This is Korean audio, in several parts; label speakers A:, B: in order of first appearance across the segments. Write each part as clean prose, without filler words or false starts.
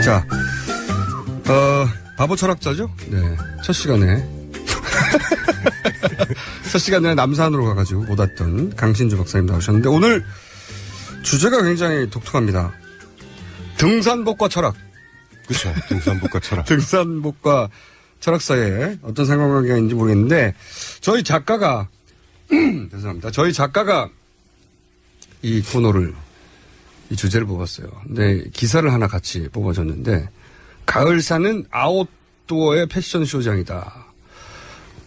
A: 자, 바보 철학자죠? 네. 첫 시간에 남산으로 가가지고 못 왔던 강신주 박사님 나오셨는데 오늘 주제가 굉장히 독특합니다. 등산복과 철학.
B: 그렇죠. 등산복과 철학.
A: 등산복과 철학 사이에 어떤 상관관계가 있는지 모르겠는데 저희 작가가 죄송합니다. 저희 작가가 이 코너를 이 주제를 뽑았어요. 근데 기사를 하나 같이 뽑아줬는데 가을산은 아웃도어의 패션 쇼장이다.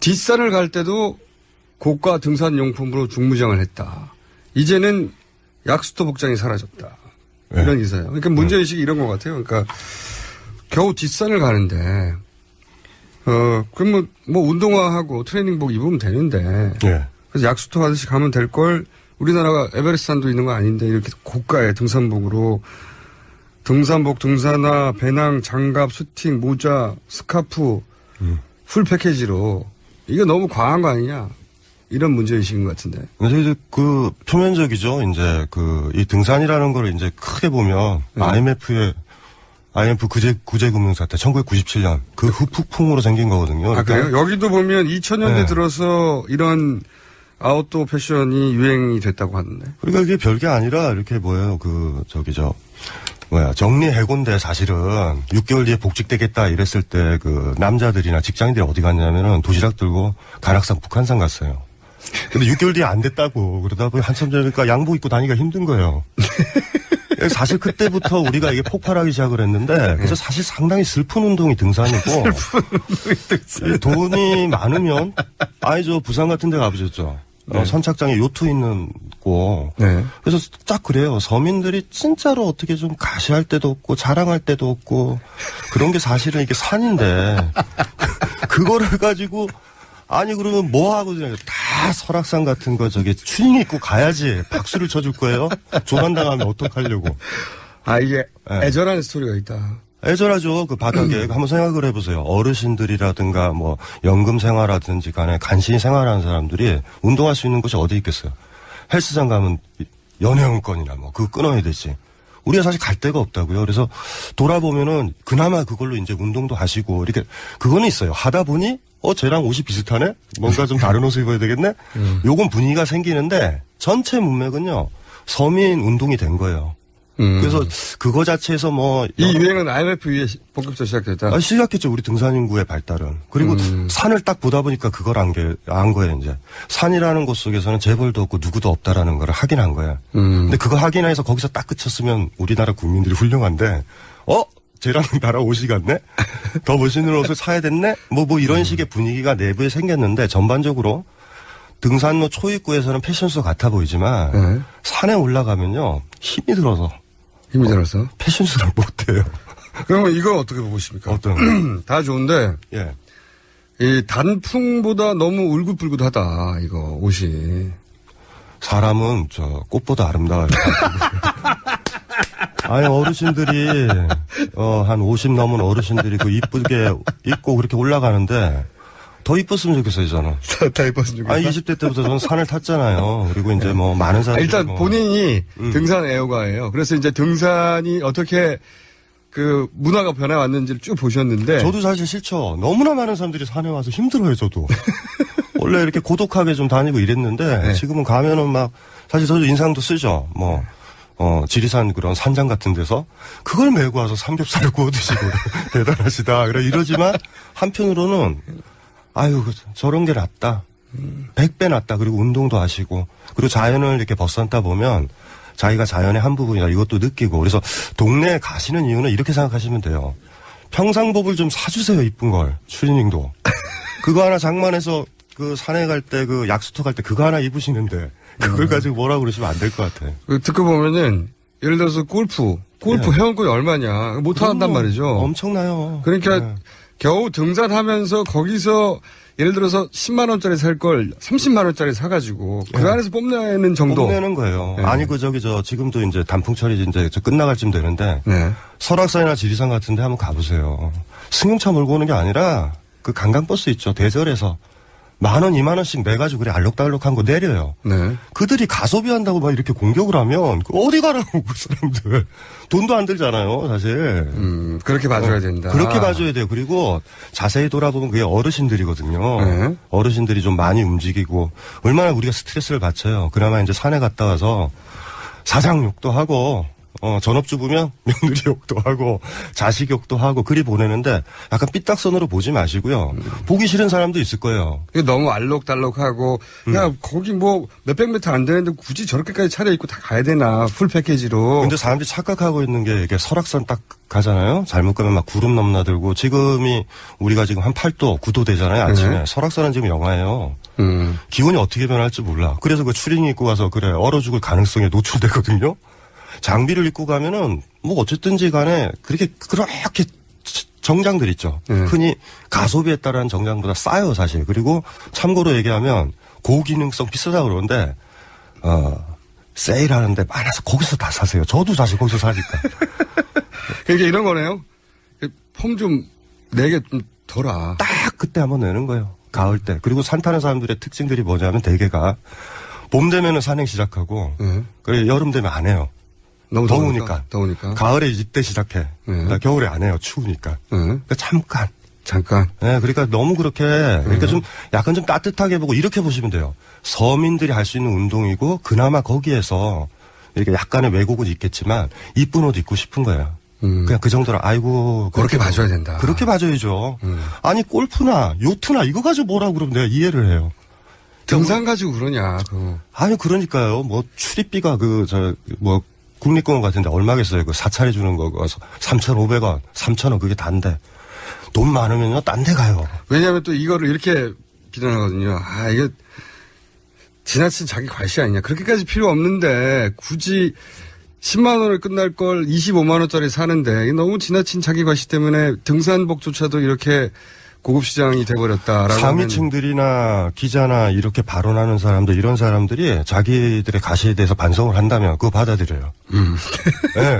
A: 뒷산을 갈 때도 고가 등산용품으로 중무장을 했다. 이제는 약수터 복장이 사라졌다. 네. 이런 기사예요. 그러니까 문제의식이 이런 것 같아요. 그러니까 겨우 뒷산을 가는데 그럼 뭐 운동화하고 트레이닝복 입으면 되는데
B: 네.
A: 그래서 약수터 가듯이 가면 될 걸 우리나라가 에베레스트산도 있는 거 아닌데 이렇게 고가의 등산복으로 등산복, 등산화, 배낭, 장갑, 수팅, 모자, 스카프 풀 패키지로 이거 너무 과한 거 아니냐 이런 문제의식인 것 같은데.
B: 근데 이제 그 표면적이죠. 이제 그 이 등산이라는 걸 이제 크게 보면 IMF 구제금융사태 1997년 그 후폭풍으로 생긴 거거든요.
A: 아, 그래요? 여기도 보면 2000년대
B: 네.
A: 들어서 이런 아웃도어 패션이 유행이 됐다고 하는데.
B: 그러니까 이게 별게 아니라 이렇게 정리해고인데 사실은 6개월 뒤에 복직되겠다 이랬을 때 그 남자들이나 직장인들이 어디 갔냐면은 도시락 들고 가락산 북한산 갔어요. 근데 6개월 뒤에 안 됐다고 그러다 보니 한참 전이니까 양복 입고 다니기가 힘든 거예요. 사실 그때부터 우리가 이게 폭발하기 시작을 했는데 그래서 사실 상당히 슬픈 운동이 등산이고 돈이 많으면 부산 같은 데 가보셨죠.
A: 네.
B: 선착장에 요트 있는 곳.
A: 네.
B: 그래서 딱 그래요. 서민들이 진짜로 어떻게 좀 가시할 데도 없고 자랑할 데도 없고 그런 게 사실은 이게 산인데 그거를 가지고 그러면 뭐 하고 다 설악산 같은 거 추링 입고 가야지 박수를 쳐줄 거예요. 조난당하면 어떡하려고.
A: 이게 애절한 스토리가 있다.
B: 애절하죠. 그 바닥에 한번 생각을 해보세요. 어르신들이라든가 뭐 연금 생활하든지 간에 간신히 생활하는 사람들이 운동할 수 있는 곳이 어디 있겠어요. 헬스장 가면 연회원권이나 뭐 그거 끊어야 되지. 우리가 사실 갈 데가 없다고요. 그래서 돌아보면은 그나마 그걸로 이제 운동도 하시고 이렇게 그거는 있어요. 하다 보니 쟤랑 옷이 비슷하네? 뭔가 좀 다른 옷을 입어야 되겠네? 요건 분위기가 생기는데 전체 문맥은요. 서민 운동이 된 거예요. 그래서 그거 자체에서
A: 이 유행은 IMF 이후에 본격적으로 시작됐다?
B: 시작했죠. 우리 등산 인구의 발달은. 그리고 산을 딱 보다 보니까 그걸 안 거예요, 이제. 산이라는 곳 속에서는 재벌도 없고 누구도 없다라는 걸 확인한 거예요. 근데 그거 확인해서 거기서 딱 그쳤으면 우리나라 국민들이 훌륭한데, 쟤랑 나랑 옷이 같네? 더 멋있는 옷을 사야 됐네? 뭐 이런 식의 분위기가 내부에 생겼는데 전반적으로 등산로 초입구에서는 패션쇼 같아 보이지만 산에 올라가면요. 힘이 들어서 패션쇼를 못해요.
A: 그러면 이거 어떻게 보고 있습니까?
B: 어떤?
A: 다 좋은데
B: 예.
A: 이 단풍보다 너무 울긋불긋하다 이거 옷이.
B: 사람은 꽃보다 아름다워요. 어르신들이 한 50 넘은 어르신들이 그 이쁘게 입고 그렇게 올라가는데 더 이뻤으면 좋겠어요, 저는.
A: 다 이뻤으면 좋겠어요.
B: 20대 때부터 저는 산을 탔잖아요. 그리고 이제 많은 사람들이.
A: 일단 본인이 등산 애호가예요. 그래서 이제 등산이 어떻게 그 문화가 변해왔는지를 쭉 보셨는데.
B: 저도 사실 싫죠. 너무나 많은 사람들이 산에 와서 힘들어요, 저도. 원래 이렇게 고독하게 좀 다니고 이랬는데 지금은 가면은 사실 저도 인상도 쓰죠. 지리산 그런 산장 같은 데서 그걸 메고 와서 삼겹살을 구워 드시고 대단하시다. 이러지만 한편으로는 저런 게 낫다. 100배 낫다. 그리고 운동도 하시고 그리고 자연을 이렇게 벗삼다 보면 자기가 자연의 한 부분이다. 이것도 느끼고 그래서 동네에 가시는 이유는 이렇게 생각하시면 돼요. 평상복을 좀 사주세요. 이쁜 걸. 추리닝도. 그거 하나 장만해서 그 산에 갈 때 그 약수터 갈 때 그거 하나 입으시는데 그걸 가지고 뭐라고 그러시면 안 될 것 같아.
A: 듣고 보면은 예를 들어서 골프 회원권이 얼마냐. 못 한단 말이죠.
B: 엄청나요.
A: 그러니까 겨우 등산하면서 거기서 예를 들어서 10만 원짜리 살 걸 30만 원짜리 사가지고 그 안에서 뽐내는 정도.
B: 뽐내는 거예요. 지금도 이제 단풍철이 이제 끝나갈 쯤 되는데 설악산이나 지리산 같은 데 한번 가보세요. 승용차 몰고 오는 게 아니라 그 관광버스 있죠. 대절에서 10,000원, 20,000원씩 내가지고 그래 알록달록한 거 내려요.
A: 네.
B: 그들이 가소비 한다고 막 이렇게 공격을 하면 어디 가라고 그 사람들. 돈도 안 들잖아요, 사실.
A: 그렇게 봐줘야 된다.
B: 그렇게 봐줘야 돼요. 그리고 자세히 돌아보면 그게 어르신들이거든요.
A: 네.
B: 어르신들이 좀 많이 움직이고 얼마나 우리가 스트레스를 받쳐요. 그나마 이제 산에 갔다 와서 사장 욕도 하고 전업주부면 며느리 욕도 하고 자식 욕도 하고 그리 보내는데 약간 삐딱선으로 보지 마시고요. 보기 싫은 사람도 있을 거예요.
A: 이게 너무 알록달록하고 야 거기 뭐 몇백 미터 안 되는데 굳이 저렇게까지 차려입고 다 가야 되나 풀 패키지로.
B: 근데 사람들이 착각하고 있는 게 이게 설악산 딱 가잖아요. 잘못 가면 막 구름 넘나들고 지금이 우리가 지금 한 8도 9도 되잖아요. 아침에.
A: 네.
B: 설악산은 지금 영하예요. 기온이 어떻게 변할지 몰라. 그래서 그 추링 입고 가서 그래 얼어 죽을 가능성에 노출되거든요. 장비를 입고 가면은 뭐 어쨌든지 간에 그렇게 정장들 있죠. 흔히 가소비에 따른 정장보다 싸요 사실. 그리고 참고로 얘기하면 고기능성 비싸다고 그러는데 세일하는데 많아서 거기서 다 사세요. 저도 사실 거기서 사니까.
A: 그러니까 이런 거네요. 폼 좀 내게 좀 덜아.
B: 딱 그때 한번 내는 거예요. 가을 때. 그리고 산 타는 사람들의 특징들이 뭐냐면 대개가 봄 되면은 산행 시작하고 그래 여름 되면 안 해요.
A: 너무
B: 더우니까.
A: 더우니까.
B: 가을에 이때 시작해. 겨울에 안 해요. 추우니까. 그러니까 잠깐. 네, 그러니까 너무 그렇게, 그러니까 좀, 약간 좀 따뜻하게 보고 이렇게 보시면 돼요. 서민들이 할 수 있는 운동이고, 그나마 거기에서 이렇게 약간의 왜곡은 있겠지만, 이쁜 옷 입고 싶은 거예요. 그냥 그 정도로, 아이고.
A: 그렇게 봐줘야 된다.
B: 그렇게 봐줘야죠. 아니, 골프나, 요트나, 이거 가지고 뭐라고 그러면 내가 이해를 해요.
A: 등산 가지고 그러냐,
B: 아니, 그러니까요. 뭐, 출입비가 국립공원 같은데 얼마겠어요? 그 사찰해 주는 거, 3,500원, 3,000원 그게 단데. 돈 많으면요, 딴 데 가요.
A: 왜냐하면 또 이거를 이렇게 비난하거든요. 이게 지나친 자기 과시 아니냐. 그렇게까지 필요 없는데 굳이 10만 원을 끝날 걸 25만 원짜리 사는데 이게 너무 지나친 자기 과시 때문에 등산복조차도 이렇게 고급 시장이 돼버렸다라고.
B: 상위층들이나 기자나 이렇게 발언하는 사람들 이런 사람들이 자기들의 가시에 대해서 반성을 한다면 그거 받아들여요. 네,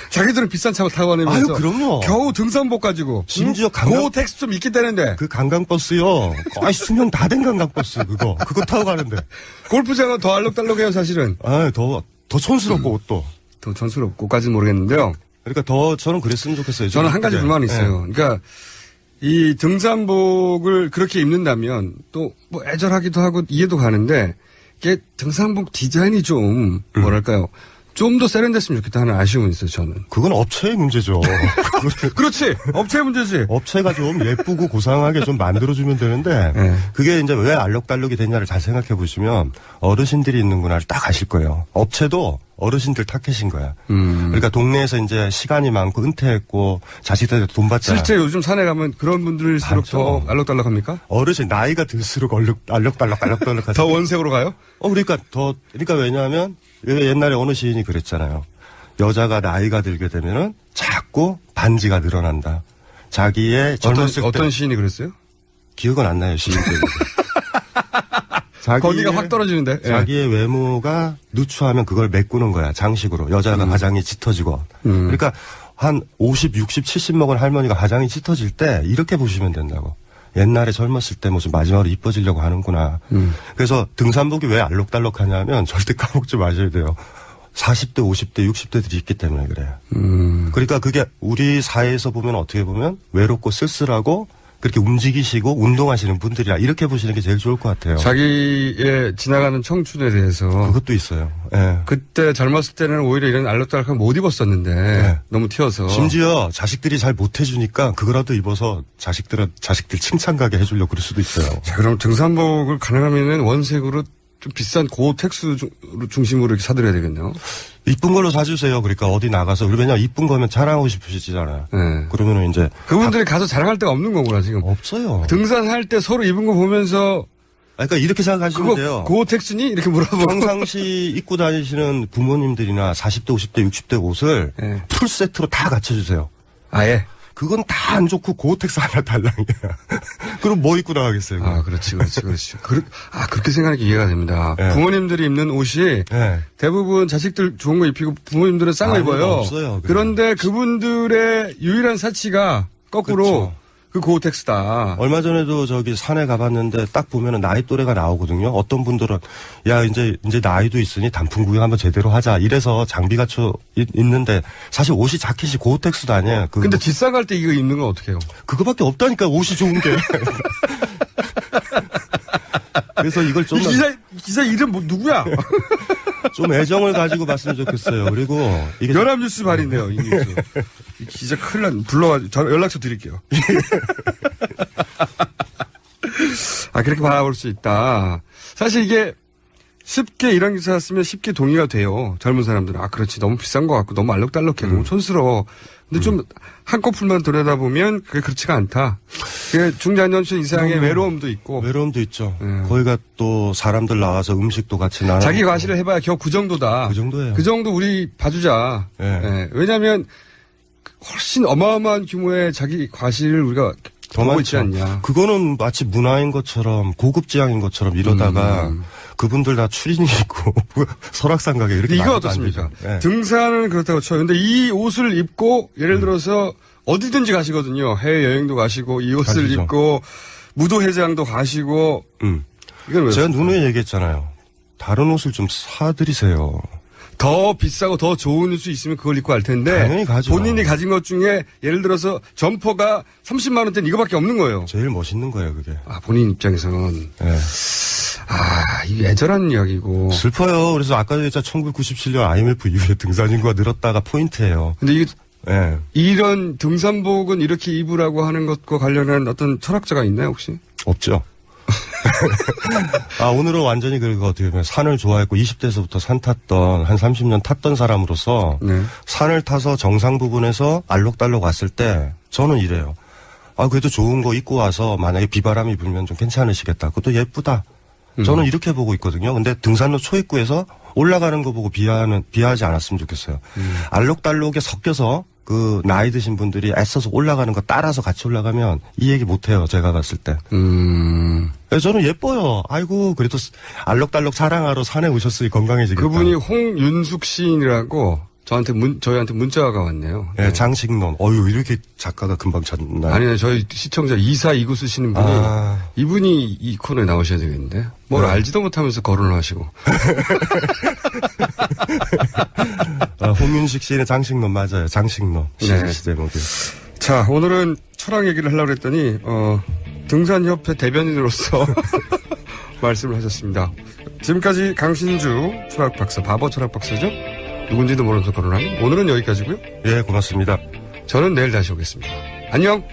A: 자기들은 비싼 차 타고 다니면서.
B: 아유, 그럼요.
A: 겨우 등산복 가지고.
B: 심지어
A: 고텍스 좀 있게 되는데.
B: 그 관광버스요. 거의 수명 다 된 관광버스 그거 타고 가는데.
A: 골프장은 더 알록달록해요 사실은.
B: 더 촌스럽고 옷도.
A: 더 촌스럽고까지는 모르겠는데요.
B: 그러니까 저는 그랬으면 좋겠어요.
A: 저는 한 가지 불만이 있어요. 그러니까 이 등산복을 그렇게 입는다면 또 뭐 애절하기도 하고 이해도 가는데 이게 등산복 디자인이 좀 뭐랄까요. 좀 더 세련됐으면 좋겠다 하는 아쉬움은 있어요, 저는.
B: 그건 업체의 문제죠.
A: 그렇지. 업체의 문제지.
B: 업체가 좀 예쁘고 고상하게 좀 만들어주면 되는데, 그게 이제 왜 알록달록이 됐냐를 잘 생각해 보시면, 어르신들이 있는구나를 딱 아실 거예요. 업체도 어르신들 타켓인 거야. 그러니까 동네에서 이제 시간이 많고 은퇴했고, 자식들한테 돈 받잖아.
A: 실제 요즘 산에 가면 그런 분들일수록 더 알록달록합니까?
B: 어르신, 나이가 들수록 알록달록.
A: 더 원색으로 가요?
B: 그러니까 왜냐하면, 옛날에 어느 시인이 그랬잖아요. 여자가 나이가 들게 되면은 자꾸 반지가 늘어난다. 자기의 젊었을 때.
A: 어떤 시인이 그랬어요?
B: 기억은 안 나요, 시인들.
A: 거기가 확 떨어지는데.
B: 자기의 외모가 누추하면 그걸 메꾸는 거야, 장식으로. 여자가 화장이 짙어지고. 그러니까 한 50, 60, 70 먹은 할머니가 화장이 짙어질 때 이렇게 보시면 된다고. 옛날에 젊었을 때 무슨 마지막으로 이뻐지려고 하는구나. 그래서 등산복이 왜 알록달록하냐면 절대 까먹지 마셔야 돼요. 40대, 50대, 60대들이 있기 때문에 그래요. 그러니까 그게 우리 사회에서 보면 어떻게 보면 외롭고 쓸쓸하고 그렇게 움직이시고 운동하시는 분들이라 이렇게 보시는 게 제일 좋을 것 같아요.
A: 자기의 지나가는 청춘에 대해서.
B: 그것도 있어요. 예.
A: 그때 젊었을 때는 오히려 이런 알록달록한 못 입었었는데 너무 튀어서.
B: 심지어 자식들이 잘 못해주니까 그거라도 입어서 자식들 칭찬 가게 해주려고 그럴 수도 있어요.
A: 자, 그럼 등산복을 가능하면 원색으로 좀 비싼 고텍스 중심으로 이렇게 사드려야 되겠네요.
B: 이쁜 걸로 사주세요. 그러니까 어디 나가서. 왜냐면 이쁜 거면 자랑하고 싶으시잖아요.
A: 네.
B: 그러면은 이제.
A: 그분들이 가서 자랑할 데가 없는 거구나, 지금.
B: 없어요.
A: 등산할 때 서로 입은 거 보면서.
B: 그러니까 이렇게 생각하시면 돼요.
A: 고텍스니? 이렇게 물어보고.
B: 평상시 입고 다니시는 부모님들이나 40대, 50대, 60대 옷을 풀 세트로 다 갖춰주세요.
A: 아예?
B: 그건 다 안 좋고 고텍스 하나 달랑이야. 그럼 뭐 입고 나가겠어요?
A: 그렇지. 그렇게 생각하니까 이해가 됩니다. 네. 부모님들이 입는 옷이 대부분 자식들 좋은 거 입히고 부모님들은 싼 거 입어요.
B: 없어요.
A: 그런데 그분들의 유일한 사치가 거꾸로 그 고텍스다.
B: 얼마 전에도 저기 산에 가봤는데 딱 보면은 나이 또래가 나오거든요. 어떤 분들은 야 이제 나이도 있으니 단풍 구경 한번 제대로 하자. 이래서 장비 갖춰 있는데 사실 옷이 자켓이 고텍스도 아니에요.
A: 근데 뒷산 갈 때 이거 입는 건 어떻게 해요?
B: 그거밖에 없다니까 옷이 좋은 게. 그래서 이걸 좀
A: 기사 이름 뭐 누구야?
B: 좀 애정을 가지고 봤으면 좋겠어요. 그리고 이게
A: 연합뉴스 발인데요. 이 뉴스. 이 기자 큰일 난 불러가지고 저 연락처 드릴게요. 아 그렇게 바라볼 수 있다. 사실 이게 쉽게 이런 기사 쓰면 쉽게 동의가 돼요. 젊은 사람들은. 아 그렇지 너무 비싼 것 같고 너무 알록달록해 너무 촌스러워. 근데 좀 한꺼풀만 들여다보면 그게 그렇지가 않다. 그게 중장년층 이상의 외로움도 있고.
B: 외로움도 있죠. 거기가 또 사람들 나와서 음식도 같이 나눠.
A: 자기 과시를 해봐야 겨우 그 정도다.
B: 그 정도예요.
A: 그 정도 우리 봐주자.
B: 네.
A: 예. 왜냐하면 훨씬 어마어마한 규모의 자기 과시를 우리가
B: 더
A: 보고
B: 많죠.
A: 있지 않냐.
B: 그거는 마치 문화인 것처럼 고급 지향인 것처럼 이러다가 그분들 다 추리닝 입고 설악산 가게 이렇게
A: 이거
B: 나가도
A: 어떻습니까?
B: 안 되죠. 네.
A: 등산은 그렇다고 쳐요. 근데 이 옷을 입고 예를 들어서 어디든지 가시거든요. 해외여행도 가시고 이 옷을
B: 가시죠.
A: 입고 무도회장도 가시고 이건 왜
B: 제가 누누이 얘기했잖아요. 다른 옷을 좀 사드리세요.
A: 더 비싸고 더 좋은 수 있으면 그걸 입고 할 텐데
B: 당연히 가죠.
A: 본인이 가진 것 중에 예를 들어서 점퍼가 30만 원대는 이거밖에 없는 거예요.
B: 제일 멋있는 거예요, 그게.
A: 아 본인 입장에서는
B: 네.
A: 아 이게 애절한 이야기고.
B: 슬퍼요. 그래서 아까도 얘기했잖아. 1997년 IMF 이후에 등산 인구가 늘었다가 포인트예요.
A: 근데 이게
B: 네.
A: 이런 등산복은 이렇게 입으라고 하는 것과 관련한 어떤 철학자가 있나요 혹시?
B: 없죠. 아, 오늘은 완전히 그리고 어떻게 보면 산을 좋아했고 20대에서부터 산 탔던 한 30년 탔던 사람으로서
A: 네.
B: 산을 타서 정상 부분에서 알록달록 왔을 때 저는 이래요. 아, 그래도 좋은 거 입고 와서 만약에 비바람이 불면 좀 괜찮으시겠다. 그것도 예쁘다. 저는 이렇게 보고 있거든요. 근데 등산로 초입구에서 올라가는 거 보고 비하하지 않았으면 좋겠어요. 알록달록에 섞여서 그 나이 드신 분들이 애써서 올라가는 거 따라서 같이 올라가면 이 얘기 못 해요. 제가 봤을 때. 그래서 저는 예뻐요. 아이고 그래도 알록달록 자랑하러 산에 오셨으니 건강해지겠다.
A: 그분이 홍윤숙 시인이라고 저희한테 문자가 왔네요.
B: 네, 장식론. 어유 이렇게 작가가 금방 찾나요?
A: 아니요, 저희 시청자 2429 쓰시는 분이 이분이 이 코너에 나오셔야 되겠는데 뭘
B: 네.
A: 알지도 못하면서 거론을 하시고.
B: 홍윤식 시인의 장식론 맞아요. 장식론.
A: 네.
B: 시 제목이.
A: 자, 오늘은 철학 얘기를 하려고 했더니 등산협회 대변인으로서 말씀을 하셨습니다. 지금까지 강신주 철학박사, 바보 철학박사죠? 누군지도 모르면서 거론하는 오늘은 여기까지고요.
B: 예, 고맙습니다.
A: 저는 내일 다시 오겠습니다. 안녕.